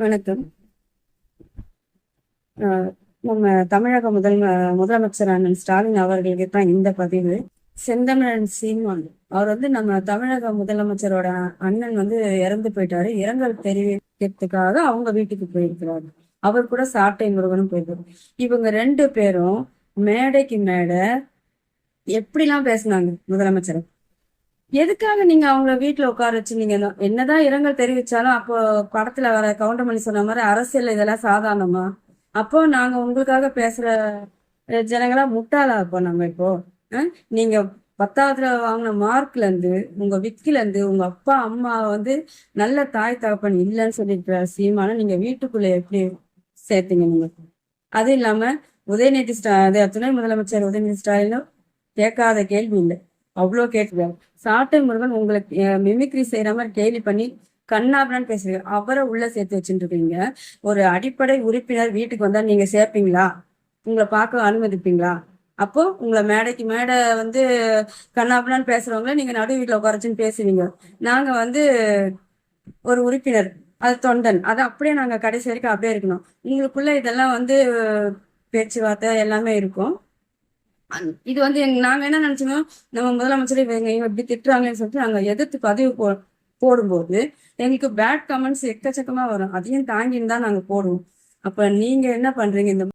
வணக்கம். நம்ம தமிழக முதலமைச்சர் அண்ணன் ஸ்டாலின் அவர்களுக்கு தான் இந்த பதிவு. செந்தமிழன் சீமான் அவர் நம்ம தமிழக முதலமைச்சரோட அண்ணன் இறந்து போயிட்டாரு. இரங்கல் தெரிவிக்கிறதுக்காக அவங்க வீட்டுக்கு போயிருக்கிறாரு. அவர் கூட சாட்டை முருகனும் போயிருக்காரு. இவங்க ரெண்டு பேரும் மேடைக்கு மேடை எப்படிலாம் பேசினாங்க முதலமைச்சர். எதுக்காக நீங்க அவங்கள வீட்டுல உட்கார வச்சு நீங்க என்னதான் இரங்கல் தெரிவிச்சாலும் அப்போ படத்துல வர கவுண்டமணி சொன்ன மாதிரி அரசியல் இதெல்லாம் சாதாரணமா? அப்போ நாங்க உங்களுக்காக பேசுற ஜனங்களா முட்டாளா? அப்போ நம்ம இப்போ நீங்க 10ஆவதுல வாங்கின மார்க்ல இருந்து உங்க விக்கில இருந்து உங்க அப்பா அம்மா நல்ல தாய் தகப்பன் இல்லைன்னு சொல்லிட்டு சீமான நீங்க வீட்டுக்குள்ள எப்படி சேர்த்தீங்க நீங்க? அது இல்லாம உதயநிதி துணை முதலமைச்சர் உதயநிதி ஸ்டாலினும் கேட்காத கேள்வி இல்லை, அவ்வளோ கேட்டுருக்காரு. சாட்டை முருகன் உங்களுக்கு மிமிக்ரி செய்யற மாதிரி கேள்வி பண்ணி கண்ணாபுரான்னு பேசுறீங்க. அவரை உள்ள சேர்த்து வச்சுட்டு இருக்கீங்க. ஒரு அடிப்படை உறுப்பினர் வீட்டுக்கு வந்தா நீங்க சேர்ப்பீங்களா? உங்களை பார்க்க அனுமதிப்பீங்களா? அப்போ உங்களை மேடைக்கு மேடை கண்ணாபுரான்னு பேசுறவங்கள நீங்க நடு வீட்டுல உட்காரச்சுன்னு பேசுவீங்க. நாங்க ஒரு உறுப்பினர், அது தொண்டன், அது அப்படியே நாங்க கடைசி வரைக்கும் அப்படியே இருக்கணும். உங்களுக்குள்ள இதெல்லாம் பேச்சுவார்த்தை எல்லாமே இருக்கும். இது நாங்க என்ன நினைச்சோம், நம்ம முதலமைச்சர் இவங்க இப்படி திட்டுறாங்கன்னு சொல்லிட்டு நாங்க எதிர்த்து பதிவு போடும்போது எங்களுக்கு பேட் கமெண்ட்ஸ் எக்கச்சக்கமா வரும். அதையும் தாங்கின்னு தான் நாங்க போடுவோம். அப்ப நீங்க என்ன பண்றீங்க? இந்த